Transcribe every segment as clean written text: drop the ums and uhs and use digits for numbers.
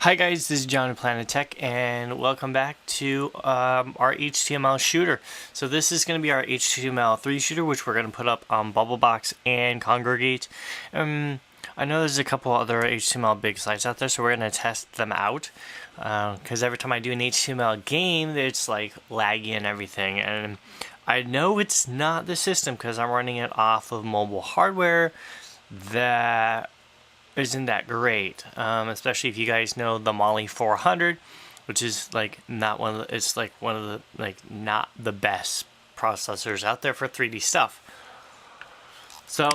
Hi guys, this is John of Planet Tech, and welcome back to our HTML shooter. So this is going to be our HTML3 shooter, which we're going to put up on Bubblebox and Congregate. I know there's a couple other HTML big sites out there, so we're going to test them out. Because every time I do an HTML game, it's like laggy and everything. And I know it's not the system because I'm running it off of mobile hardware that isn't that great, especially if you guys know the Mali 400, which is like not one of the, it's like one of the not the best processors out there for 3D stuff. So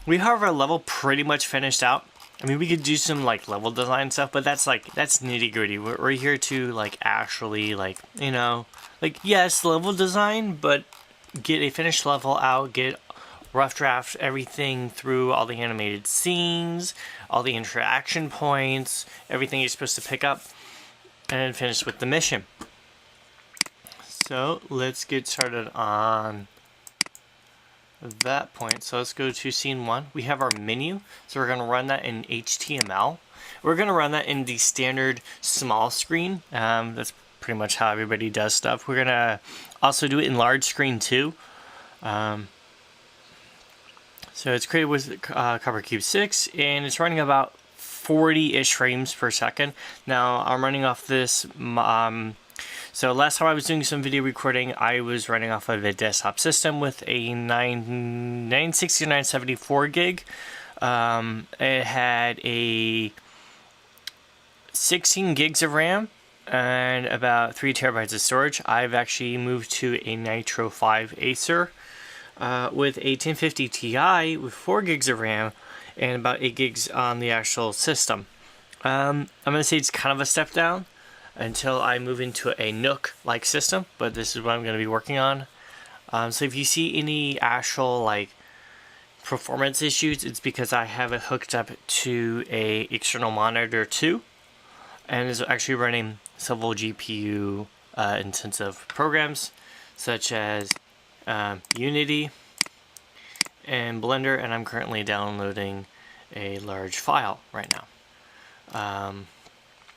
we have our level pretty much finished out. I mean, we could do some like level design stuff, but that's nitty gritty. We're here to like actually yes, level design, but get a finished level out, get rough draft everything through all the animated scenes, all the interaction points, everything you're supposed to pick up, and then finish with the mission. So let's get started on that point. So let's go to scene 1. We have our menu, so we're going to run that in HTML. We're going to run that in the standard small screen. That's pretty much how everybody does stuff. We're going to also do it in large screen too. So it's created with Cover Cube 6, and it's running about 40-ish frames per second. Now, I'm running off this, so last time I was doing some video recording, I was running off of a desktop system with a 960 or 974 gig. It had a 16 gigs of RAM and about 3 terabytes of storage. I've actually moved to a Nitro 5 Acer. With a 1050 Ti with 4 gigs of RAM and about 8 gigs on the actual system. I'm going to say it's kind of a step down until I move into a Nook-like system, but this is what I'm going to be working on. So if you see any actual performance issues, it's because I have it hooked up to a external monitor too, and is actually running several GPU intensive programs such as Unity and Blender, and I'm currently downloading a large file right now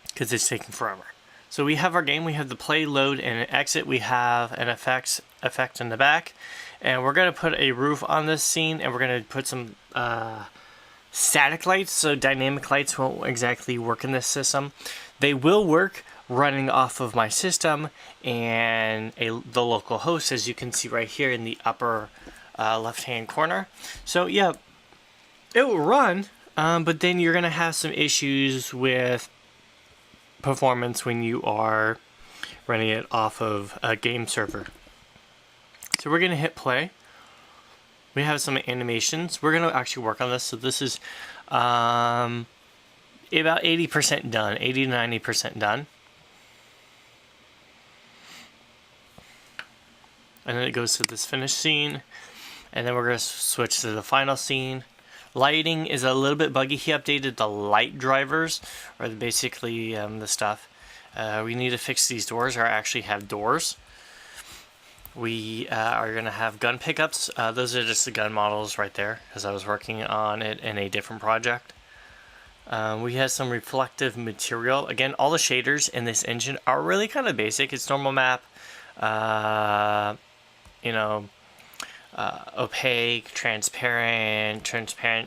because it's taking forever. So we have our game, we have the play, load, and exit. We have an effect in the back, and we're going to put a roof on this scene, and we're going to put some static lights, so dynamic lights won't exactly work in this system. They will work running off of my system and the local host, as you can see right here in the upper left hand corner. So yeah, it will run, but then you're gonna have some issues with performance when you are running it off of a game server. So we're gonna hit play. We have some animations. We're gonna actually work on this. So this is about 80% done, 80 to 90% done. And then it goes to this finished scene, and then we're going to switch to the final scene. Lighting is a little bit buggy. He updated the light drivers, or basically the stuff. We need to fix these doors, or actually have doors. We are going to have gun pickups. Those are just the gun models right there, because I was working on it in a different project. We have some reflective material. Again, all the shaders in this engine are really kind of basic. It's normal map. Opaque, transparent,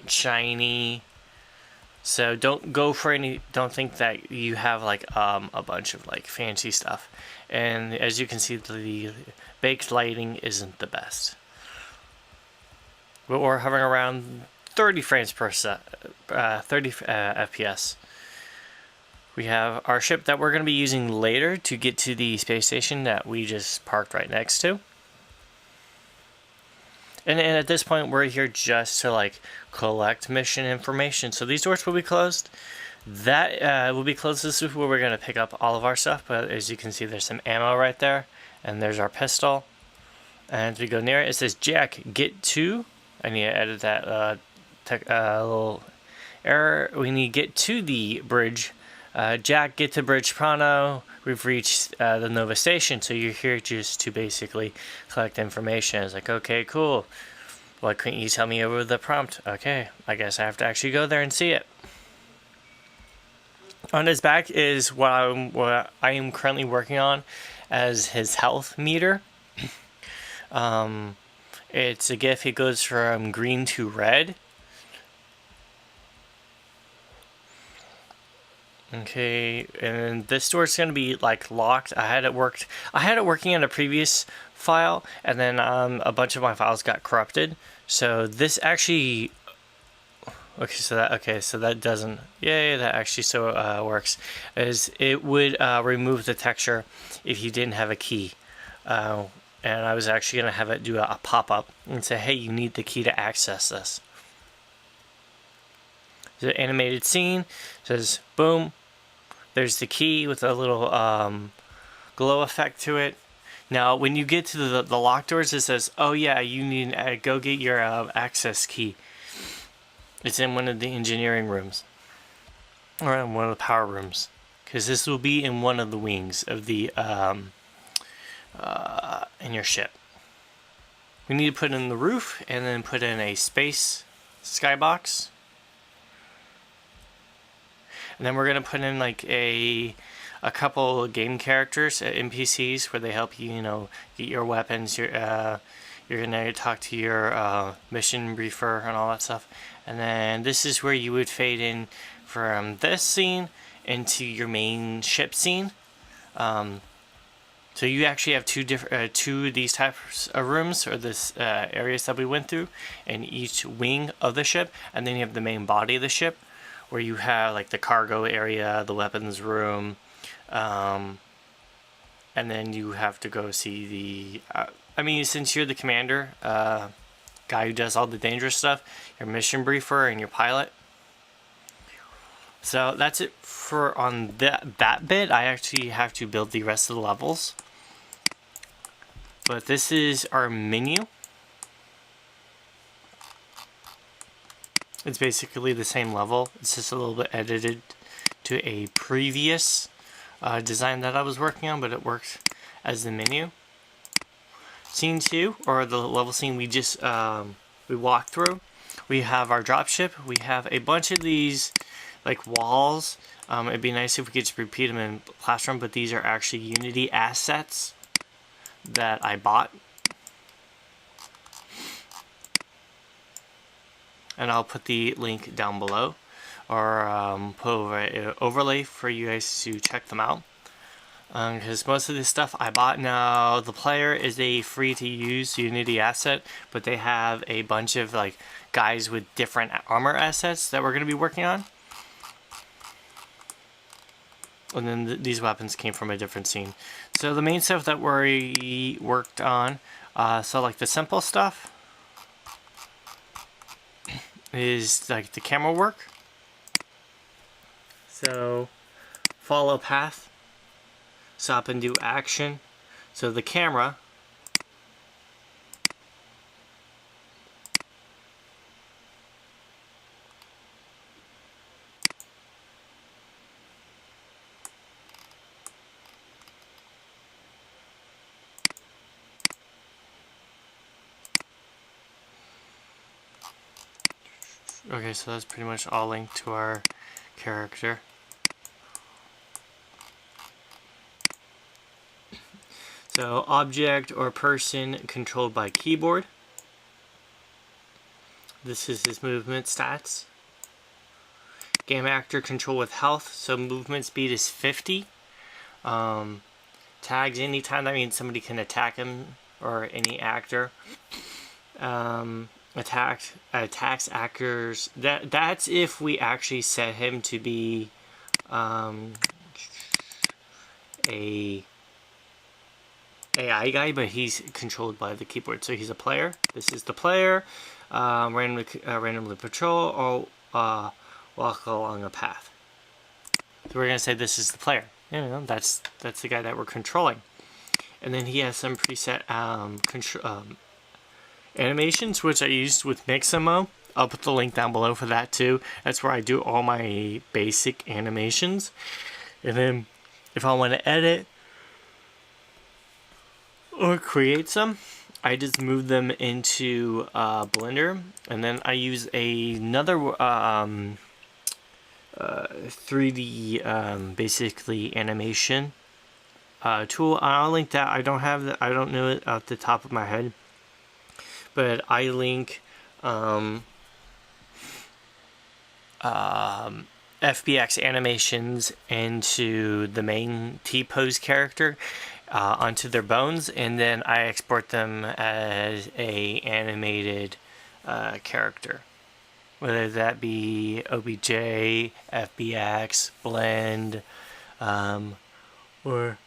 shiny. So don't think that you have a bunch of fancy stuff. And as you can see, the baked lighting isn't the best. But we're hovering around 30 frames per 30 FPS. We have our ship that we're going to be using later to get to the space station that we just parked right next to. And at this point, we're here just to collect mission information. So these doors will be closed. That will be closed. This is where we're going to pick up all of our stuff. But as you can see, there's some ammo right there. And there's our pistol. And as we go near it, it says Jack, get to. I need to edit that little error. We need to get to the bridge. Jack, get to Bridge Prano. We've reached the Nova Station, so you're here just to basically collect information. It's like, okay, cool. Why couldn't you tell me over the prompt? Okay, I guess I have to actually go there and see it. On his back is what I am currently working on as his health meter. It's a GIF. It goes from green to red. Okay, and this door is gonna be like locked. I had it working on a previous file, and then a bunch of my files got corrupted. So this actually, so that doesn't. Yay, that actually works. Is it would remove the texture if you didn't have a key. And I was actually gonna have it do a pop up and say, hey, you need the key to access this. The animated scene says boom. There's the key with a little glow effect to it. Now, when you get to the lock doors, it says, oh yeah, you need to go get your access key. It's in one of the engineering rooms. Or in one of the power rooms. Because this will be in one of the wings of the, in your ship. We need to put in the roof, and then put in a space skybox. And then we're going to put in like a couple game characters, NPCs, where they help you, get your weapons. You're going to talk to your mission briefer and all that stuff. And then this is where you would fade in from this scene into your main ship scene. So you actually have two of these types of rooms, or this areas that we went through, in each wing of the ship. And then you have the main body of the ship, where you have like the cargo area, the weapons room, and then you have to go see the, since you're the commander, guy who does all the dangerous stuff, your mission briefer and your pilot. So that's it for on that bit. I actually have to build the rest of the levels. But this is our menu. It's basically the same level. It's just a little bit edited to a previous design that I was working on, but it works as the menu. Scene 2, or the level scene we just we walked through. We have our dropship. We have a bunch of these like walls. It'd be nice if we could just repeat them in Classroom, but these are actually Unity assets that I bought. And I'll put the link down below, or put over an overlay for you guys to check them out. Because most of this stuff I bought. Now, the player is a free to use Unity asset, but they have a bunch of like guys with different armor assets that we're going to be working on. And then these weapons came from a different scene. So the main stuff that we worked on, so like the simple stuff, is like the camera work. So follow path, stop and do action. So the camera okay, so that's pretty much all linked to our character. So object or person controlled by keyboard. This is his movement stats. Game actor control with health, so movement speed is 50. Tags anytime, that means somebody can attack him, or any actor. Attacks actors. That's if we actually set him to be a AI guy, but he's controlled by the keyboard. So he's a player. This is the player. Randomly patrol or walk along a path. So we're gonna say this is the player. That's the guy that we're controlling. And then he has some preset animations, which I used with Mixamo. I'll put the link down below for that too. That's where I do all my basic animations. And then if I want to edit or create some, I just move them into Blender, and then I use another 3D basically animation tool. I'll link that. I don't have that. I don't know it off the top of my head, but I link FBX animations into the main T-pose character onto their bones, and then I export them as a animated character, whether that be OBJ, FBX, Blend, or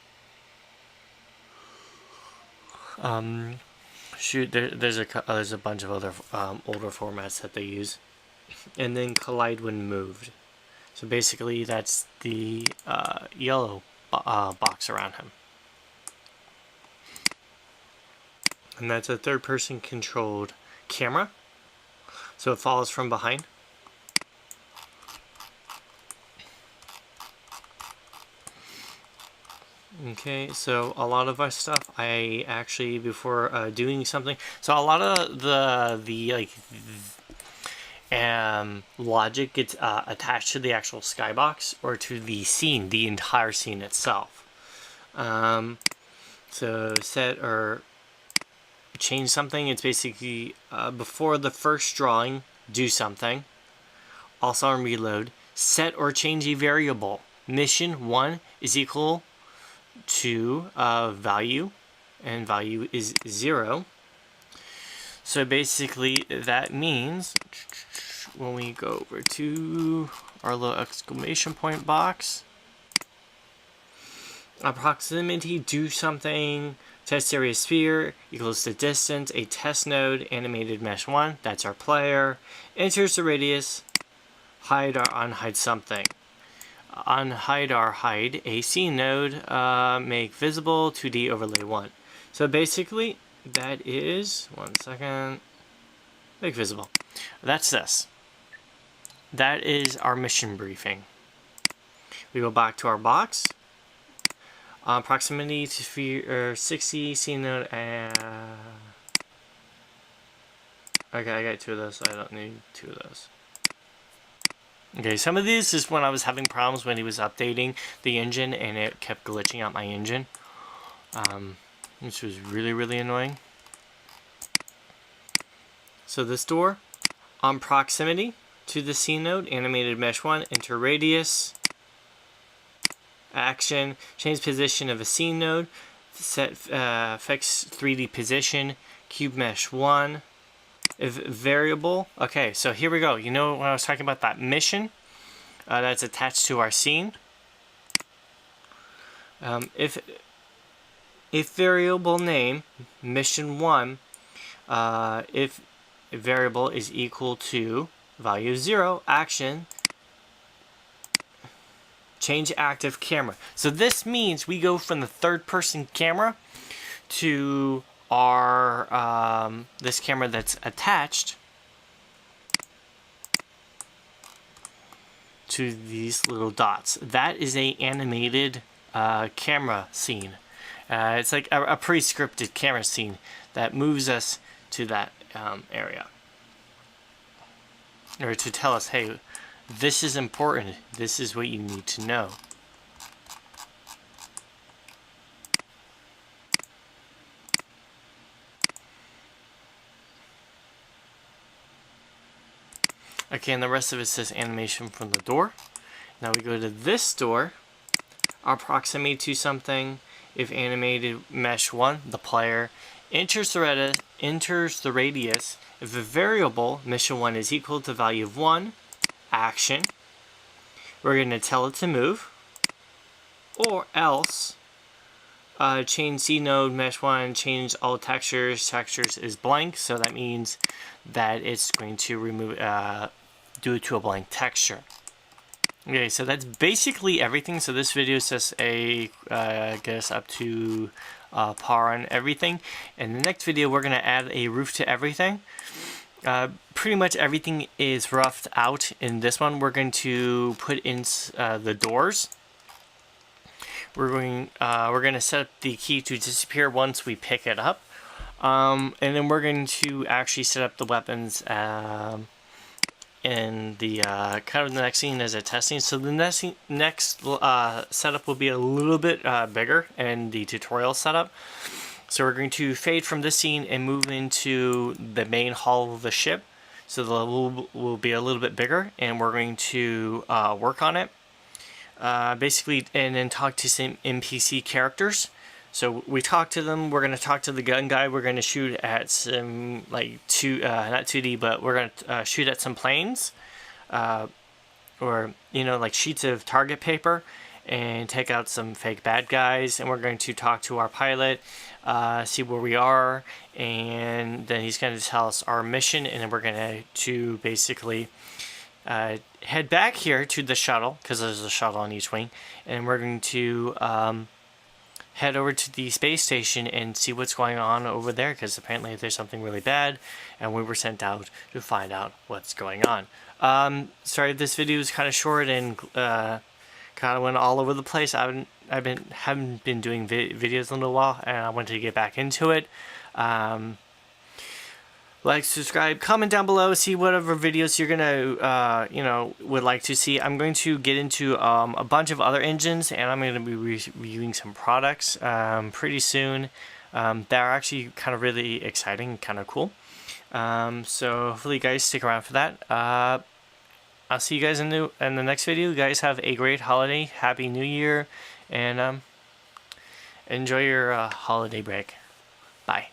shoot, there's a bunch of other older formats that they use, and then collide when moved. So basically, that's the yellow box around him. And that's a third-person controlled camera. So it follows from behind. Okay, so a lot of our stuff, I actually, before doing something, so a lot of the logic gets attached to the actual skybox or to the scene, the entire scene itself. So set or change something, it's basically before the first drawing, do something. Also on reload, set or change a variable. Mission 1 is equal to value, and value is 0. So basically that means when we go over to our little exclamation point box, proximity, do something, test area sphere equals the distance, a test node, animated mesh 1, that's our player, enters the radius, hide or unhide something. Unhide or hide a scene node, make visible 2D overlay 1. So basically that is, one second, make visible. That's this. That is our mission briefing. We go back to our box. Proximity to sphere 60 scene node. Okay, I got 2 of those. I don't need 2 of those. Okay, some of these is when I was having problems when he was updating the engine and it kept glitching out my engine, which was really annoying. So this door, on proximity to the scene node, animated mesh 1, enter radius, action, change position of a scene node, set fix 3D position, cube mesh 1. If variable, okay, so here we go. You know when I was talking about that mission that's attached to our scene? If variable name, mission 1, if variable is equal to value 0, action, change active camera. So this means we go from the third person camera to our this camera that's attached to these little dots. That is a animated camera scene. It's like a pre-scripted camera scene that moves us to that area, or to tell us, hey, this is important, this is what you need to know. Okay, and the rest of it says animation from the door. Now we go to this door, our proximity to something, if animated mesh 1, the player, enters the radius, if the variable, mission 1 is equal to value of 1, action, we're going to tell it to move, or else, change C node, mesh 1, change all textures is blank, so that means that it's going to remove, do it to a blank texture. Okay, so that's basically everything. So this video is just a, get us up to par on everything. In the next video, we're going to add a roof to everything. Pretty much everything is roughed out in this one. We're going to put in the doors. We're going to set up the key to disappear once we pick it up. And then we're going to actually set up the weapons in the kind of the next scene as a testing. So the next setup will be a little bit bigger in the tutorial setup. So we're going to fade from this scene and move into the main hull of the ship. So the level will be a little bit bigger, and we're going to work on it. Basically, and then talk to some NPC characters. So we talk to them. We're going to talk to the gun guy. We're going to shoot at some like not 2D, but we're going to shoot at some planes, or like sheets of target paper, and take out some fake bad guys. And we're going to talk to our pilot, see where we are, and then he's going to tell us our mission, and then we're going to basically head back here to the shuttle, because there's a shuttle on each wing, and we're going to head over to the space station and see what's going on over there, because apparently there's something really bad, and we were sent out to find out what's going on. Sorry, this video is kind of short and kind of went all over the place. I haven't been doing videos in a while, and I wanted to get back into it. Like, subscribe, comment down below, see whatever videos you're gonna, would like to see. I'm going to get into a bunch of other engines, and I'm going to be reviewing some products pretty soon that are actually kind of really exciting, kind of cool. So hopefully you guys stick around for that. I'll see you guys in the next video. You guys have a great holiday, Happy New Year, and enjoy your holiday break. Bye.